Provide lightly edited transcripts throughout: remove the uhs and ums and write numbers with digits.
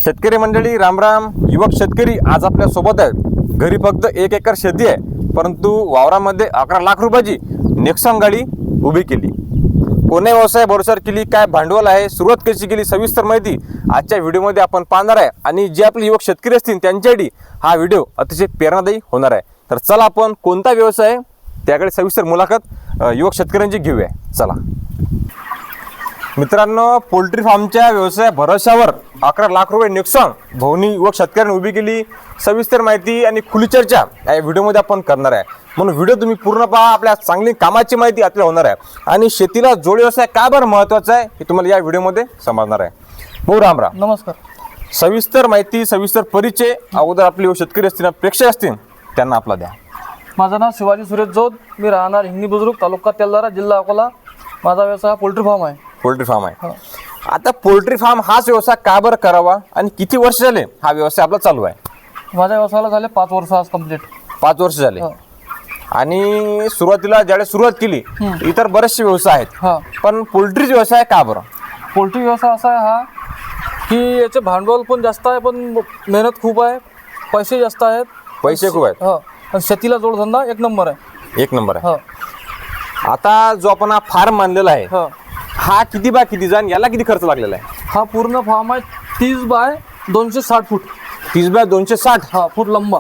शेतकरी मंडळी रामराम. युवक शेतकरी आज आपल्या सोबत आहेत. घरी फक्त 1 एकर शेती आहे, परंतु वावरामध्ये 11 लाख रुपयाची नेक्सॉन गाडी उभी केली. कोण्या व्यवसाय भरोशावर केली, काय भांडवल आहे, सुरुवात कशी केली, सविस्तर माहिती आजच्या व्हिडिओमध्ये आपण पाहणार आहे. आणि जे आपले युवक शेतकरी असतील त्यांच्यासाठी हा व्हिडिओ अतिशय प्रेरणादायी होणार आहे. तर चला आपण कोणता व्यवसाय त्याकडे सविस्तर मुलाखत युवक शेतकऱ्यांची घेऊया. चला मित्रांनो, पोल्ट्री फार्मच्या व्यवसाय भरोशावर 11 लाख रुपये नेक्सॉन भाऊनी युवक शेतकऱ्यांनी उभी केली. सविस्तर माहिती आणि खुली चर्चा या व्हिडिओमध्ये आपण करणार आहे. म्हणून व्हिडिओ तुम्ही पूर्ण पहा. आपल्या चांगली कामाची माहिती आपल्याला होणार आहे आणि शेतीला जोड व्यवसाय का बरं महत्त्वाचा आहे हे तुम्हाला या व्हिडिओमध्ये समजणार आहे. भाऊ रामराम. नमस्कार. सविस्तर माहिती, सविस्तर परिचय अगोदर आपले युवक शेतकरी असतील, प्रेक्षक असतील, त्यांना आपला द्या. माझं नाव शिवाजी सुरेश जोत. मी राहणार हिंगणी बुजुर्ग, तालुका तेल्हारा, जिल्हा अकोला. माझा व्यवसाय पोल्ट्री फार्म आहे. पोल्ट्री फार्म आहे. आता पोल्ट्री फार्म हाच व्यवसाय का बरं करावा आणि किती वर्ष झाले हा व्यवसाय आपला चालू आहे? माझ्या व्यवसायाला झाले 5 वर्ष आज कंप्लीट. 5 वर्ष झाले. आणि सुरुवातीला ज्यावेळेस सुरुवात केली इतर बरेचसे व्यवसाय आहेत, पण पोल्ट्री व्यवसाय का बरं? पोल्ट्री व्यवसाय असा आहे हा की याचे भांडवल पण जास्त आहे, पण मेहनत खूप आहे, पैसे जास्त आहेत. पैसे खूप आहेत. आणि शेतीला जोडधंदा 1 नंबर आहे. 1 नंबर आहे. आता जो आपण हा फार्म मानलेला आहे हा किती बाय किती जाण, याला किती खर्च लागलेला आहे? हा पूर्ण फार्म आहे 30 बाय 260 फूट. 30 बाय 260 फूट लंबा.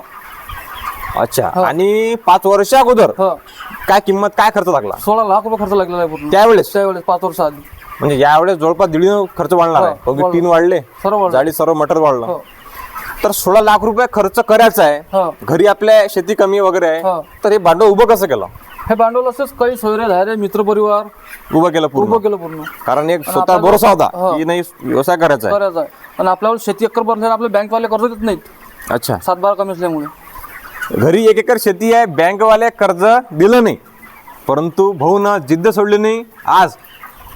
अच्छा. आणि 5 वर्ष अगोदर काय किंमत, काय खर्च लागला? 16 लाख रुपये खर्च लागलेला आहे पूर्ण त्यावेळेस 5 वर्ष आधी. म्हणजे यावेळेस जवळपास 1.5 खर्च वाढणार आहे. 3 वाढले, जाळी सर्व मटर वाढलं. तर 16 लाख रुपये खर्च करायचा आहे. घरी आपल्या शेती कमी वगैरे आहे, तर हे भांडवल उभं कसं केलं? हे भांडवल असंच काही सोयरे धारे मित्र परिवार उभं केलं पूर्ण. कारण एक स्वतः भरोसा होता की नाही व्यवसाय करायचा आहे. आणि आपल्यावर शेती एकर भरल्याने आपले बँकवाले कर्ज देत नाहीत. अच्छा. 7-12 कमी असल्यामुळे घरी 1 एकर शेती आहे, बँकवाले कर्ज दिलं नाही, परंतु भाऊनं जिद्द सोडली नाही. आज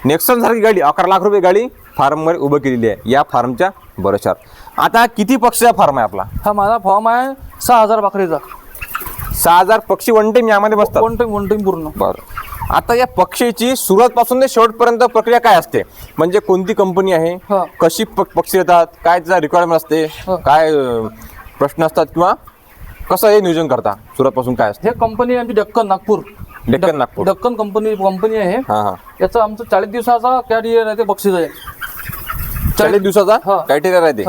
नेक्सॉन सारखी गाडी 11 लाख रुपये गाडी फार्मवर उभं केलेली आहे या फार्मच्या भरोशावर. आता किती पक्षीचा फार्म आहे आपला? हा माझा फॉर्म आहे 6000 बकरीचा. 6000 पक्षी वन टाइम यामध्ये बसतात? वन टाइम पूर्ण. बरं. आता या पक्षीची सुरुवात पासून ते शेवटपर्यंत प्रक्रिया काय असते? म्हणजे कोणती कंपनी आहे, कशी पक्षी येतात, काय त्याचा रिक्वायरमेंट असते, काय प्रश्न असतात, किंवा कसं हे नियोजन करता सुरुवातपासून काय असते? हे कंपनी आमची डेक्कन नागपूर डेक्कन कंपनी आहे. याचं आमचं 40 दिवसाचा कॅरियर आहे. ते बक्षीस आहे 40 दिवसाचा क्रायटेरिया राहते.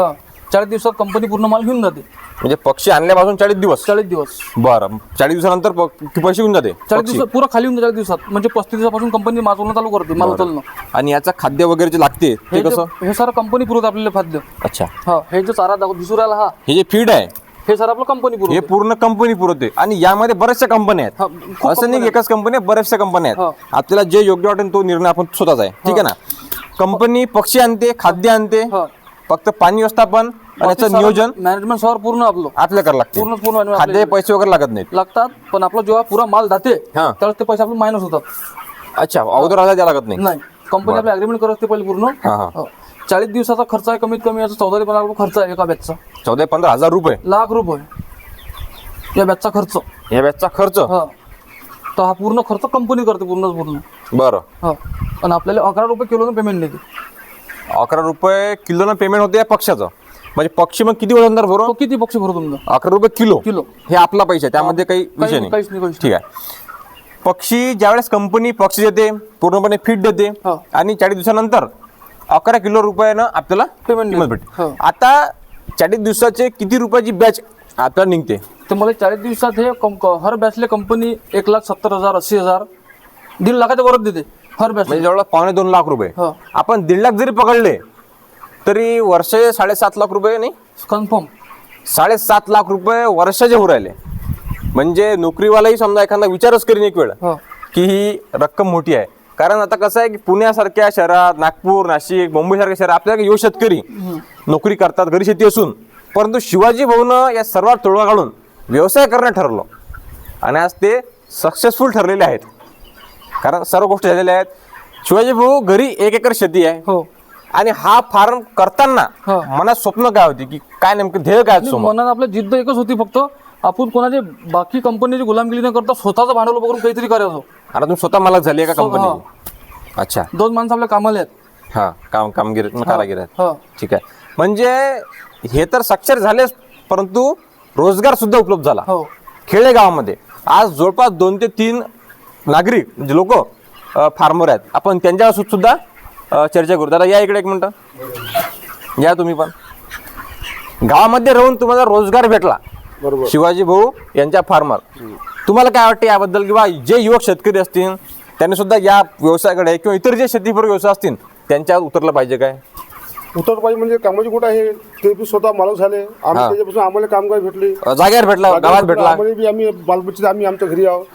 40 दिवसात कंपनी पूर्ण माल घेऊन जाते. म्हणजे पक्षी आणल्यापासून 40 दिवस. बरं. 40 दिवसानंतर पैसे घेऊन जाते? 40 दिवसात पुरा खाली होऊन 40 दिवसात. म्हणजे 35 दिवसापासून कंपनी माल चालू करते. माल उचलणं. आणि याचा खाद्य वगैरे जे लागते ते कसं? हे सारं कंपनी पुरवते आपल्याला खाद्य. अच्छा. हे जो चारा दिसू राहिला हे जे फीड आहे हे सर आपलं कंपनी पुरवते. हे पूर्ण कंपनी पुरवते. आणि यामध्ये बऱ्याचशा कंपन्या आहेत, असं नाही एकाच कंपनी, बऱ्याचशा कंपन्या आहेत. आपल्याला जे योग्य वाटेल तो निर्णय आपण स्वतःच आहे. ठीक आहे ना. कंपनी पक्षी आणते, खाद्य आणते, फक्त पाणी व्यवस्थापन आणि याचं नियोजन मॅनेजमेंट सर पूर्ण आपलं करावं लागते. पूर्ण खाद्य पैसे वगैरे लागत नाहीत. लागतात, पण आपला जेव्हा पुरा माल जाते त्यावेळेस ते पैसे आपले मायनस होतात. अच्छा. अगोदर आला द्या लागत नाही. कंपनी आपले अग्रीमेंट करत असते पहिले पूर्ण. 40 दिवसाचा खर्च आहे कमीत कमी. याचा 14-15 लाख खर्च आहे एका बॅचचा. 14-15 हजार रुपये? लाख रुपये या बॅचचा खर्च. या बॅचचा खर्च? तर हा पूर्ण खर्च कंपनी करते पूर्ण. बरं. आणि आपल्याला 11 रुपये किलोनं पेमेंट देते. 11 रुपये किलोनं पेमेंट होते या पक्षाचं? म्हणजे पक्षी मग किती वजनदार भरून? किती पक्षी भरू तुमचं? 11 रुपये किलो हे आपला पैसा आहे, त्यामध्ये काही विषय नाही. ठीक आहे. पक्षी ज्यावेळेस कंपनी पक्षी देते, पूर्णपणे फीड देते, आणि 40 दिवसानंतर 11 किलो रुपयानं आपल्याला पेमेंट भेटते. आता 40 दिवसाचे किती रुपयाची बॅच आपल्याला निघते? तर मला 40 दिवसात हे हर बॅचले कंपनी 1,70,000 80,000 1.5 लाखाच्या वरच देते हर बॅच. म्हणजे जवळ 2.25 लाख रुपये. आपण 1.5 लाख जरी पकडले तरी वर्षे 7.5 लाख रुपये नाही कन्फर्म. 7.5 लाख रुपये वर्षाचे होऊ राहिले. म्हणजे नोकरीवालाही समजा एखादा विचारच करीन एक वेळ की ही रक्कम मोठी आहे. कारण आता कसं आहे की पुण्यासारख्या शहरात, नागपूर, नाशिक, मुंबईसारख्या शहरात आपल्याला युवा शेतकरी नोकरी करतात, घरी शेती असून, परंतु शिवाजी भाऊनं या सर्वात तोडगा काढून व्यवसाय करणं ठरवलं आणि आज ते सक्सेसफुल ठरलेले आहेत. कारण सर्व गोष्टी झालेल्या आहेत. शिवाजी भाऊ घरी 1 एकर शेती आहे आणि हा फार्म करताना मनात स्वप्न काय होती, की काय नेमकं ध्येय काय? मनात आपल्या जिद्द एकच होती, फक्त आपण कोणाचे बाकी कंपनीची गुलामगिरी न करता स्वतःचं भांडवल बघून काहीतरी करायचं. आता तुम्ही स्वतः मालक झाली का कंपनी? अच्छा. 2 माणसं आपल्या कामाला आहेत. कामगिरी कारागीर आहेत. ठीक आहे. म्हणजे हे तर साक्षर झालेच, परंतु रोजगार सुद्धा उपलब्ध झाला हो खेडे गावामध्ये. आज जवळपास 2 ते 3 नागरिक म्हणजे लोक फार्मर आहेत. आपण त्यांच्यावर सुद्धा चर्चा करू. दादा या इकडे एक मिनिट या. तुम्ही पण गावामध्ये राहून तुम्हाला रोजगार भेटला, बरोबर. शिवाजी भाऊ यांच्या फार्मर. तुम्हाला काय वाटतं याबद्दल, किंवा जे युवक शेतकरी असतील त्यांनी सुद्धा या व्यवसायाकडे किंवा इतर जे शेतीपूरक व्यवसाय असतील त्यांच्यावर उतरलं पाहिजे काय? उतर पाहिजे म्हणजे कामाची कुठं आहे ते बी स्वतः मालक झाले. आम्ही त्याच्यापासून आम्हाला कामगार भेटली, जागेवर भेटला, गावात भेटला. आम्हाला बी आम्ही बालबच्चे आम्ही आमच्या घरी आहोत,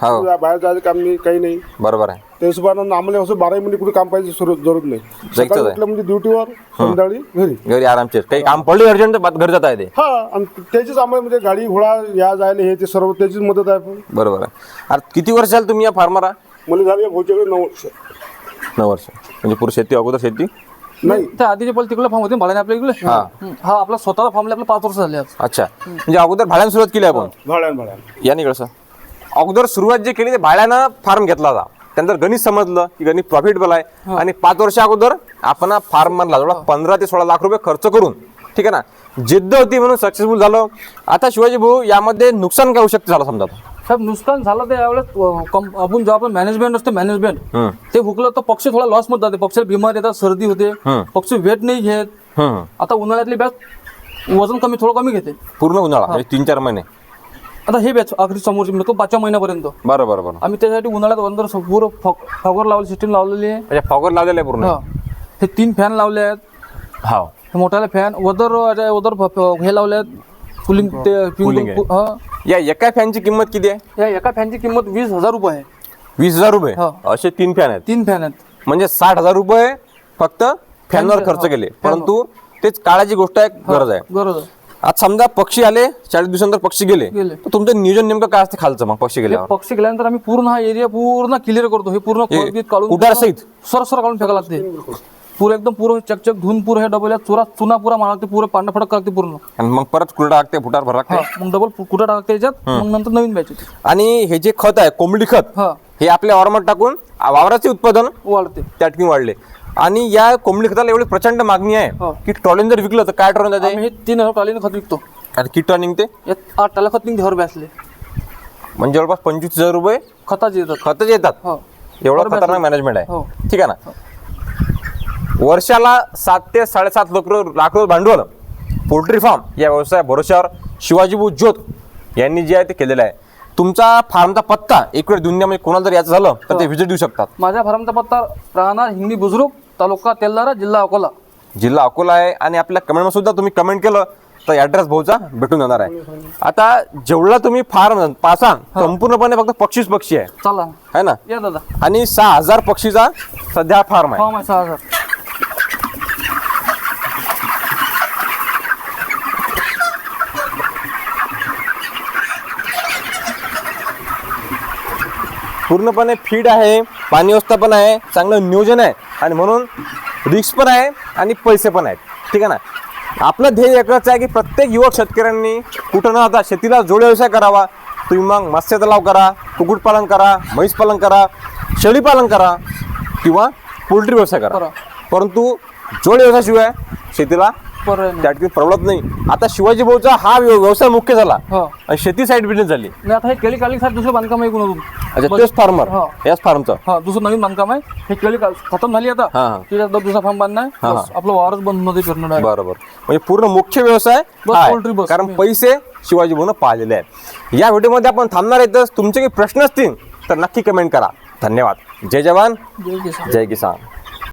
बाहेर जायचं काम नाही, काही नाही. बरोबर आहे. त्या हिशोबानं आम्हाला असं 12 महिने कुठे काम पाहिजे जरूरत नाही. सकाळी उठलं म्हणजे ड्युटीवर, संध्याकाळी घरी घरी आरामचे. काही काम पडले अर्जंट घर जाता येते. हा, आणि त्याचीच आम्हाला म्हणजे गाडी घोडा या जायला हे ते सर्व त्याचीच मदत आहे. बरोबर आहे. आता किती वर्ष झालं तुम्ही या फार्मर आहात? मला झाले भाऊच्याकडे 9 वर्ष. 9 वर्ष. म्हणजे पूर्ण शेती, अगोदर शेती नाही, त्या आधीचे पहिले तिकडे फार्म होते भाड्याने आपल्या इकडे. हा आपला स्वतःचा फार्मला आपला 5 वर्ष झाले आज. अच्छा. म्हणजे अगोदर भाड्यानं सुरुवात केली आपण. भाड्यान या निकळ सर. अगोदर सुरुवात जे केली ते भाड्यानं फार्म घेतला होता. त्यानंतर गणित समजलं की गणित प्रॉफिटेबल आहे, आणि 5 वर्ष अगोदर आपण फार्म मानला जवळ 15 ते 16 लाख रुपये खर्च करून, ठीक आहे ना, जिद्द होती म्हणून सक्सेसफुल झालो. आता शिवाजी भाऊ यामध्ये नुकसान काय होऊ शकते झालं समजा? साहेब नुकसान झालं ते यावेळेस आपण जेव्हा आपण मॅनेजमेंट असते मॅनेजमेंट ते हुकलं तर पक्षी थोडा लॉस मध्ये जाते. पक्षी बिमार येतात, सर्दी होते, पक्षी वेट नाही घेत. आता उन्हाळ्यातली बॅच वजन थोडं कमी घेते पूर्ण उन्हाळा म्हणजे 3-4 महिने. आता हे बॅच अगदी समोरची मिळतो 5व्या महिन्यापर्यंत. बरोबर बरोबर. आम्ही त्यासाठी उन्हाळ्यात अंदर पूर्ण फॉगर लावली, सिस्टीम लावलेली आहे. म्हणजे फॉगर लावलेलं आहे पूर्ण. हे 3 फॅन लावले आहेत. हा, हे मोठाले फॅन वदर हे लावले आहेत. कुलिंग Cooling आहे. या एका फॅनची किंमत किती आहे? या एका फॅनची किंमत 20,000 रुपये आहे. 20,000 रुपये. असे 3 फॅन आहेत. 3 फॅन आहेत. म्हणजे 60,000 रुपये फक्त फॅनवर खर्च केले. परंतु तेच काळाची गोष्ट आहे, गरज आहे. गरज आहे. आज समजा पक्षी आले, 40 दिवसानंतर पक्षी गेले, तर तुमचं नियोजन नेमकं काय असते खालचं मग पक्षी गेल्यावर? पक्षी गेल्यानंतर आम्ही पूर्ण हा एरिया पूर्ण क्लिअर करतो. हे पूर्ण काढून कुटारसहित सर काढून फेकायला लागते. पूर्ण एकदम पूर्ण चकचक धुवून पूर्ण हे डबल चुना पूरा मारा लागते. पूर्ण पांढरा फडक लागते पूर्ण. आणि मग परत कुठं टाकते, फुटार भर लागते. मग डबल कुठं टाकते याच्यात, मग नंतर नवीन बॅच येते. आणि हे जे खत आहे कोंबडी खत, हे आपल्या वावरात टाकून वावराचे उत्पादन वाढते, त्या ठिकाणी वाढले. आणि या कोंबडी खताला एवढी प्रचंड मागणी आहे की ट्रॉलीन जर विकलं तर काय ट्रॉलीन जाते? हे 3,000 ट्रॉलीने खत विकतो. आणि किती टन निघते? 8 टाला खत निघते हर बॅचले. म्हणजे जवळपास 25,000 रुपये खताचे येतात. खतच येतात. एवढं खतरनाक मॅनेजमेंट आहे. ठीक आहे ना. वर्षाला 7 ते 7.5 लाख रुपये भांडवल पोल्ट्री फार्म या व्यवसाय भरोश्यावर शिवाजीभाऊ जोत यांनी जे आहे ते केलेलं आहे. तुमचा फार्मचा पत्ता एक वेळ देऊन द्या, म्हणजे कोणाला जर याचं झालं तर ते व्हिजिट देऊ शकतात. माझ्या फार्मचा पत्ता राहणार हिंगणी बुजुर्ग, तालुका तेल्हारा, जिल्हा अकोला. जिल्हा अकोला आहे. आणि आपल्या कमेंटमध्ये सुद्धा तुम्ही कमेंट केलं तर ॲड्रेस भाऊचा भेटून जाणार आहे. आता जेवढा तुम्ही फार्म पासाल संपूर्णपणे फक्त पक्षी आहे, चला है ना. या दादा. आणि 6,000 पक्षीचा सध्या फार्म आहे. फॉर्म आहे 6,000. पूर्णपणे फीड आहे, पाणी व्यवस्थापन आहे, चांगलं नियोजन आहे, आणि म्हणून रिस्क पण आहे आणि पैसे पण आहेत. ठीक आहे ना. आपलं ध्येय एकच आहे की प्रत्येक युवक शेतकऱ्यांनी कुठं न आता शेतीला जोड व्यवसाय करावा. तुम्ही मग मत्स्य तलाव करा, कुक्कुटपालन करा, म्हैस पालन करा, शेळीपालन करा, किंवा पोल्ट्री व्यवसाय करा. परंतु जोड व्यवसायाशिवाय शेतीला त्या ठिकाणी परवडत नाही. आता शिवाजी भाऊचा हा व्यवसाय मुख्य झाला आणि शेती साईड बिझनेस झाली. आता हे केळी काढली साहेब दुसरं बांधकाम आहे कोण? अच्छा, तेच फार्मर याच फार्मचं दुसरं नवीन बांधकाम आहे. हे केळी खतम झाली आता, दुसरा फार्म बांधणार आहे. आपलं वारच बंद मध्ये फिरणं. बरोबर. म्हणजे पूर्ण मुख्य व्यवसाय पोल्ट्री, कारण पैसे शिवाजी भाऊनं पाहिलेले आहेत. या व्हिडिओमध्ये आपण थांबणार आहे. तर तुमचे काही प्रश्न असतील तर नक्की कमेंट करा. धन्यवाद. जय जवान, जय किसान.